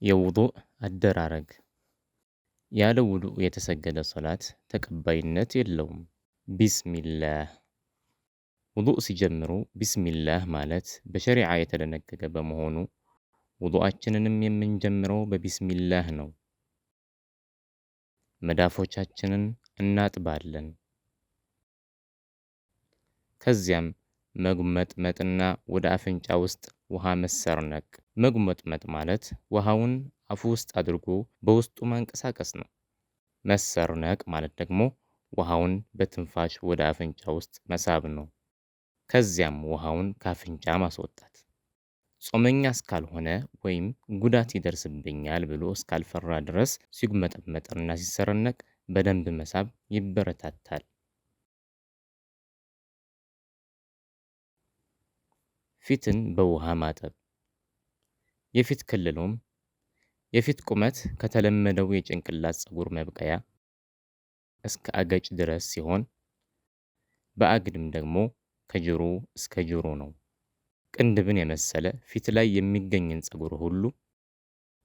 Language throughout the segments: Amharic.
የውዱእ አደራረግ ያለ ውዱእ የተሰገደ ሶላት ተቀባይነት የለውም። ቢስሚላህ ውዱእ ሲጀምሩ ቢስሚላህ ማለት በሸሪዓ የተደነገገ በመሆኑ ውዱአችንንም የምንጀምረው በቢስሚላህ ነው። መዳፎቻችንን እናጥባለን። ከዚያም መጉመጥመጥና ወደ አፍንጫ ውስጥ ውሃ መሰርነቅ። መጉመጥመጥ ማለት ውሃውን አፉ ውስጥ አድርጎ በውስጡ ማንቀሳቀስ ነው። መሰርነቅ ማለት ደግሞ ውሃውን በትንፋሽ ወደ አፍንጫ ውስጥ መሳብ ነው። ከዚያም ውሃውን ከአፍንጫ ማስወጣት። ጾመኛ እስካልሆነ ወይም ጉዳት ይደርስብኛል ብሎ እስካልፈራ ድረስ ሲጉመጠመጥና ሲሰረነቅ በደንብ መሳብ ይበረታታል። ፊትን በውሃ ማጠብ። የፊት ክልሉም የፊት ቁመት ከተለመደው የጭንቅላት ፀጉር መብቀያ እስከ አገጭ ድረስ ሲሆን በአግድም ደግሞ ከጆሮ እስከ ጆሮ ነው። ቅንድብን የመሰለ ፊት ላይ የሚገኝን ፀጉር ሁሉ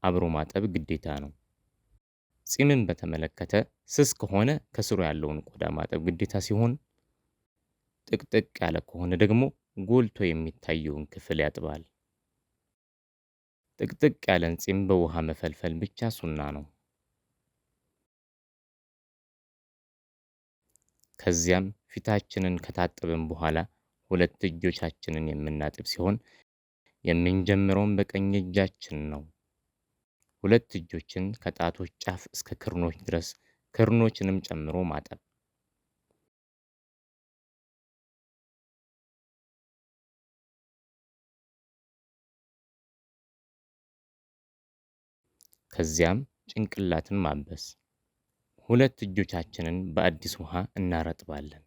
አብሮ ማጠብ ግዴታ ነው። ጺምን በተመለከተ ስስ ከሆነ ከስሩ ያለውን ቆዳ ማጠብ ግዴታ ሲሆን ጥቅጥቅ ያለ ከሆነ ደግሞ ጎልቶ የሚታየውን ክፍል ያጥባል። ጥቅጥቅ ያለን ጺም በውሃ መፈልፈል ብቻ ሱና ነው። ከዚያም ፊታችንን ከታጠብን በኋላ ሁለት እጆቻችንን የምናጥብ ሲሆን የምንጀምረውም በቀኝ እጃችን ነው። ሁለት እጆችን ከጣቶች ጫፍ እስከ ክርኖች ድረስ ክርኖችንም ጨምሮ ማጠብ። ከዚያም ጭንቅላትን ማበስ። ሁለት እጆቻችንን በአዲስ ውሃ እናረጥባለን።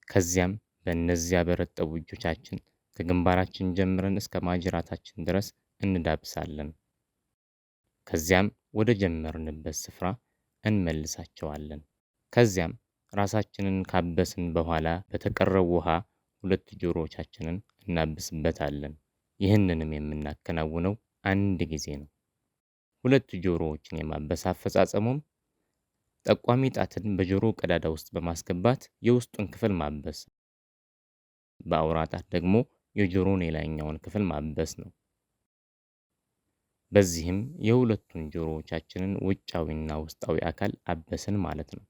ከዚያም በእነዚያ በረጠቡ እጆቻችን ከግንባራችን ጀምረን እስከ ማጅራታችን ድረስ እንዳብሳለን። ከዚያም ወደ ጀመርንበት ስፍራ እንመልሳቸዋለን። ከዚያም ራሳችንን ካበስን በኋላ በተቀረው ውሃ ሁለት ጆሮዎቻችንን እናብስበታለን። ይህንንም የምናከናውነው አንድ ጊዜ ነው። ሁለት ጆሮዎችን የማበስ አፈጻጸሙም ጠቋሚ ጣትን በጆሮ ቀዳዳ ውስጥ በማስገባት የውስጡን ክፍል ማበስ፣ በአውራ ጣት ደግሞ የጆሮን የላይኛውን ክፍል ማበስ ነው። በዚህም የሁለቱን ጆሮዎቻችንን ውጫዊና ውስጣዊ አካል አበስን ማለት ነው።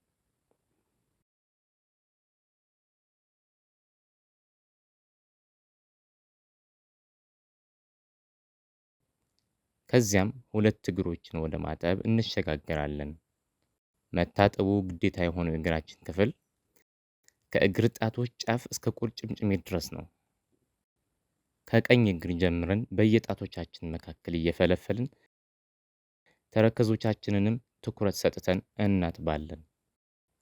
ከዚያም ሁለት እግሮችን ወደ ማጠብ እንሸጋገራለን። መታጠቡ ግዴታ የሆነው የእግራችን ክፍል ከእግር ጣቶች ጫፍ እስከ ቁርጭምጭሚት ድረስ ነው። ከቀኝ እግር ጀምረን በየጣቶቻችን መካከል እየፈለፈልን ተረከዞቻችንንም ትኩረት ሰጥተን እናጥባለን።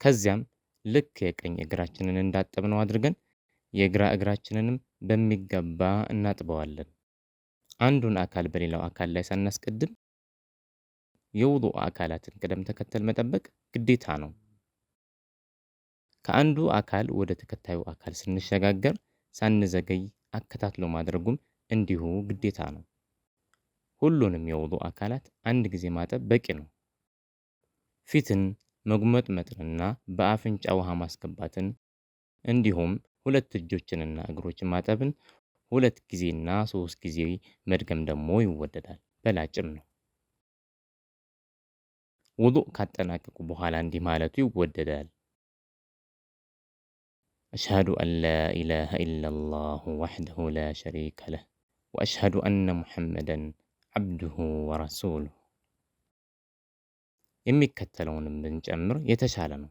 ከዚያም ልክ የቀኝ እግራችንን እንዳጠብነው አድርገን የግራ እግራችንንም በሚገባ እናጥበዋለን። አንዱን አካል በሌላው አካል ላይ ሳናስቀድም የውዱእ አካላትን ቅደም ተከተል መጠበቅ ግዴታ ነው። ከአንዱ አካል ወደ ተከታዩ አካል ስንሸጋገር ሳንዘገይ አከታትሎ ማድረጉም እንዲሁ ግዴታ ነው። ሁሉንም የውዱእ አካላት አንድ ጊዜ ማጠብ በቂ ነው። ፊትን መጉመጥመጥንና በአፍንጫ ውሃ ማስገባትን እንዲሁም ሁለት እጆችንና እግሮችን ማጠብን ሁለት ጊዜና 3 ጊዜ መድገም ደግሞ ይወደዳል፣ በላጭም ነው። ውዱእ ካጠናቀቁ በኋላ እንዲህ ማለቱ ይወደዳል። أشهد أن لا إله إلا الله وحده لا شريك له وأشهد أن محمدا عبده ورسوله የሚከተለውንም ብንጨምር የተሻለ ነው።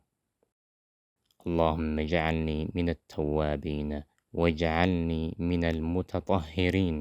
اللهم اجعلني من التوابين واجعلني من المتطهرين